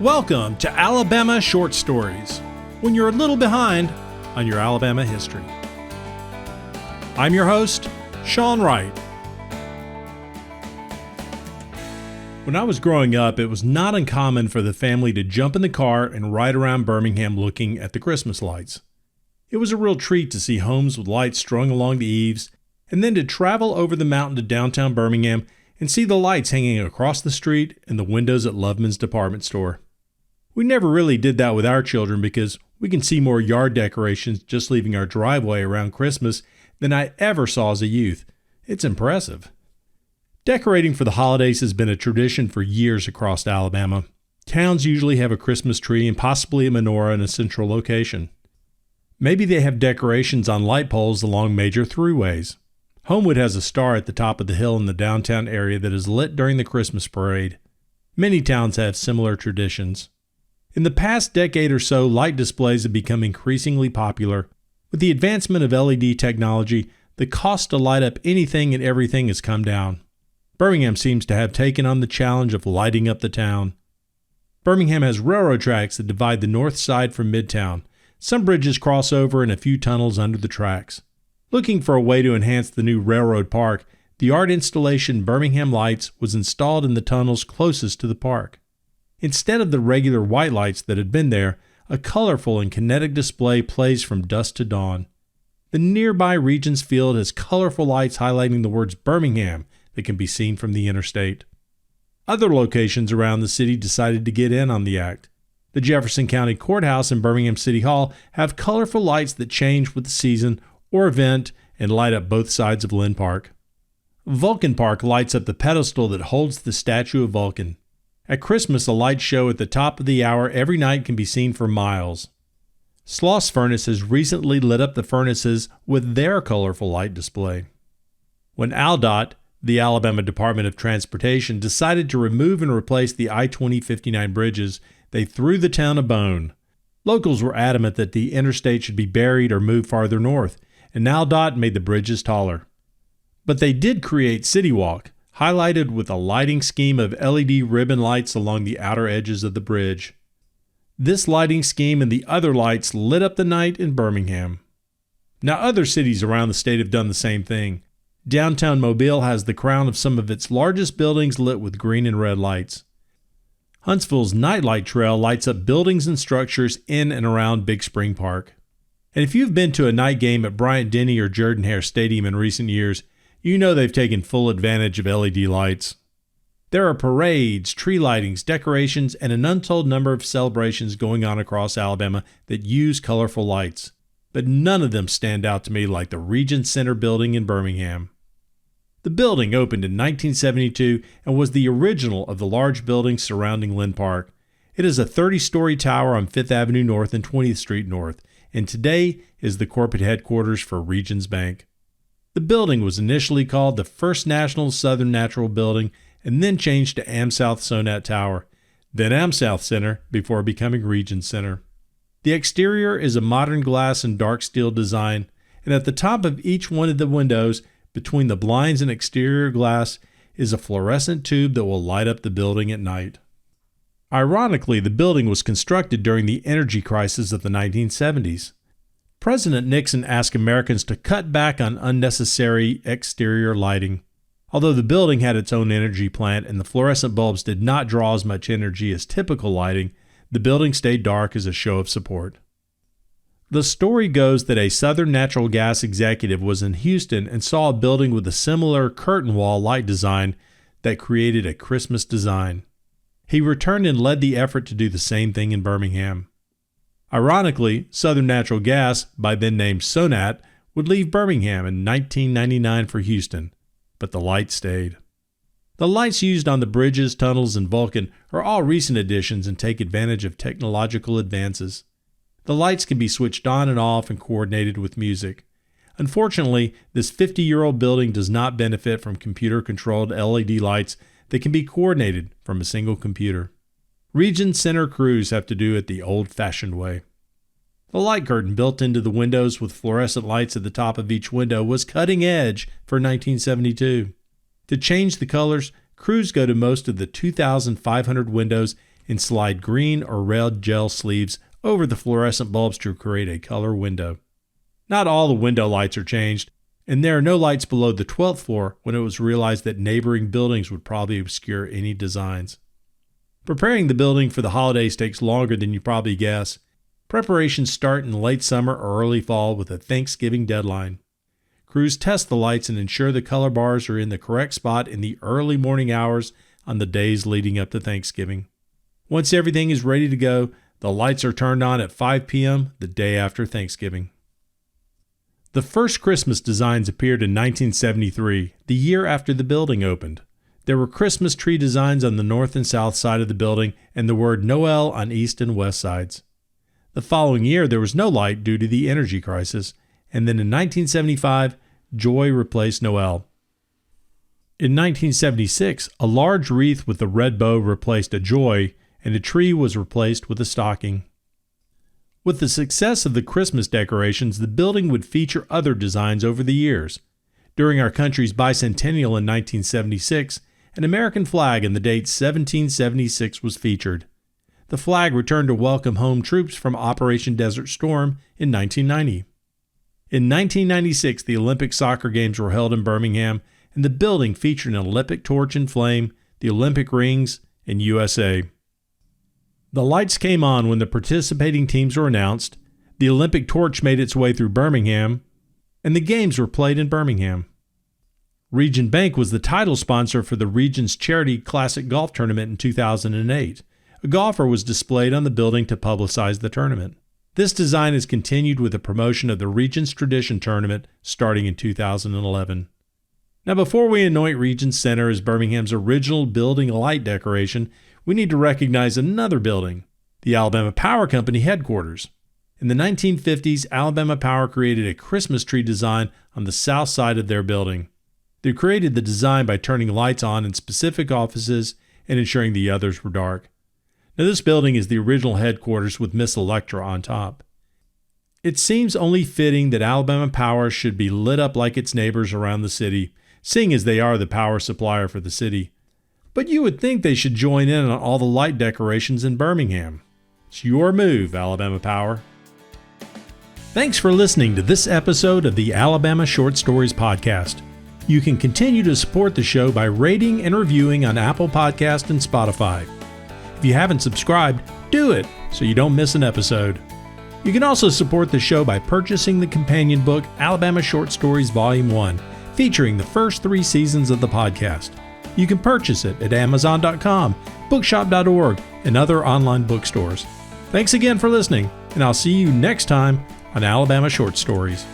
Welcome to Alabama Short Stories, when you're a little behind on your Alabama history. I'm your host, Sean Wright. When I was growing up, it was not uncommon for the family to jump in the car and ride around Birmingham looking at the Christmas lights. It was a real treat to see homes with lights strung along the eaves, and then to travel over the mountain to downtown Birmingham and see the lights hanging across the street and the windows at Loveman's department store. We never really did that with our children because we can see more yard decorations just leaving our driveway around Christmas than I ever saw as a youth. It's impressive. Decorating for the holidays has been a tradition for years across Alabama. Towns usually have a Christmas tree and possibly a menorah in a central location. Maybe they have decorations on light poles along major throughways. Homewood has a star at the top of the hill in the downtown area that is lit during the Christmas parade. Many towns have similar traditions. In the past decade or so, light displays have become increasingly popular. With the advancement of LED technology, the cost to light up anything and everything has come down. Birmingham seems to have taken on the challenge of lighting up the town. Birmingham has railroad tracks that divide the north side from Midtown. Some bridges cross over and a few tunnels under the tracks. Looking for a way to enhance the new railroad park, the art installation Birmingham Lights was installed in the tunnels closest to the park. Instead of the regular white lights that had been there, a colorful and kinetic display plays from dusk to dawn. The nearby Regions Field has colorful lights highlighting the words Birmingham that can be seen from the interstate. Other locations around the city decided to get in on the act. The Jefferson County Courthouse and Birmingham City Hall have colorful lights that change with the season or event and light up both sides of Lynn Park. Vulcan Park lights up the pedestal that holds the statue of Vulcan. At Christmas, a light show at the top of the hour every night can be seen for miles. Sloss Furnace has recently lit up the furnaces with their colorful light display. When ALDOT, the Alabama Department of Transportation, decided to remove and replace the I-20-59 bridges, they threw the town a bone. Locals were adamant that the interstate should be buried or moved farther north, and ALDOT made the bridges taller. But they did create City Walk, highlighted with a lighting scheme of LED ribbon lights along the outer edges of the bridge. This lighting scheme and the other lights lit up the night in Birmingham. Now, other cities around the state have done the same thing. Downtown Mobile has the crown of some of its largest buildings lit with green and red lights. Huntsville's Nightlight Trail lights up buildings and structures in and around Big Spring Park. And if you've been to a night game at Bryant-Denny or Jordan-Hare Stadium in recent years, you know they've taken full advantage of LED lights. There are parades, tree lightings, decorations, and an untold number of celebrations going on across Alabama that use colorful lights. But none of them stand out to me like the Regions Center building in Birmingham. The building opened in 1972 and was the original of the large buildings surrounding Lynn Park. It is a 30-story tower on 5th Avenue North and 20th Street North, and today is the corporate headquarters for Regions Bank. The building was initially called the First National Southern Natural Building and then changed to AmSouth Sonat Tower, then AmSouth Center before becoming Regions Center. The exterior is a modern glass and dark steel design, and at the top of each one of the windows, between the blinds and exterior glass, is a fluorescent tube that will light up the building at night. Ironically, the building was constructed during the energy crisis of the 1970s. President Nixon asked Americans to cut back on unnecessary exterior lighting. Although the building had its own energy plant and the fluorescent bulbs did not draw as much energy as typical lighting, the building stayed dark as a show of support. The story goes that a Southern Natural Gas executive was in Houston and saw a building with a similar curtain wall light design that created a Christmas design. He returned and led the effort to do the same thing in Birmingham. Ironically, Southern Natural Gas, by then named Sonat, would leave Birmingham in 1999 for Houston, but the lights stayed. The lights used on the bridges, tunnels, and Vulcan are all recent additions and take advantage of technological advances. The lights can be switched on and off and coordinated with music. Unfortunately, this 50-year-old building does not benefit from computer-controlled LED lights that can be coordinated from a single computer. Regions Center crews have to do it the old-fashioned way. The light curtain built into the windows with fluorescent lights at the top of each window was cutting edge for 1972. To change the colors, crews go to most of the 2,500 windows and slide green or red gel sleeves over the fluorescent bulbs to create a color window. Not all the window lights are changed, and there are no lights below the 12th floor when it was realized that neighboring buildings would probably obscure any designs. Preparing the building for the holidays takes longer than you probably guess. Preparations start in late summer or early fall with a Thanksgiving deadline. Crews test the lights and ensure the color bars are in the correct spot in the early morning hours on the days leading up to Thanksgiving. Once everything is ready to go, the lights are turned on at 5 p.m. the day after Thanksgiving. The first Christmas designs appeared in 1973, the year after the building opened. There were Christmas tree designs on the north and south side of the building and the word Noel on east and west sides. The following year, there was no light due to the energy crisis, and then in 1975, joy replaced Noel. In 1976, a large wreath with a red bow replaced a joy, and a tree was replaced with a stocking. With the success of the Christmas decorations, the building would feature other designs over the years. During our country's bicentennial in 1976, an American flag in the date 1776 was featured. The flag returned to welcome home troops from Operation Desert Storm in 1990. In 1996, the Olympic soccer games were held in Birmingham, and the building featured an Olympic torch and flame, the Olympic rings, and USA. The lights came on when the participating teams were announced, the Olympic torch made its way through Birmingham, and the games were played in Birmingham. Region Bank was the title sponsor for the Region's Charity Classic Golf Tournament in 2008. A golfer was displayed on the building to publicize the tournament. This design is continued with the promotion of the Region's Tradition Tournament starting in 2011. Now, before we anoint Regions Center as Birmingham's original building light decoration, we need to recognize another building, the Alabama Power Company headquarters. In the 1950s, Alabama Power created a Christmas tree design on the south side of their building. They created the design by turning lights on in specific offices and ensuring the others were dark. Now, this building is the original headquarters with Miss Electra on top. It seems only fitting that Alabama Power should be lit up like its neighbors around the city, seeing as they are the power supplier for the city. But you would think they should join in on all the light decorations in Birmingham. It's your move, Alabama Power. Thanks for listening to this episode of the Alabama Short Stories Podcast. You can continue to support the show by rating and reviewing on Apple Podcasts and Spotify. If you haven't subscribed, do it so you don't miss an episode. You can also support the show by purchasing the companion book Alabama Short Stories Volume 1, featuring the first 3 seasons of the podcast. You can purchase it at Amazon.com, Bookshop.org, and other online bookstores. Thanks again for listening, and I'll see you next time on Alabama Short Stories.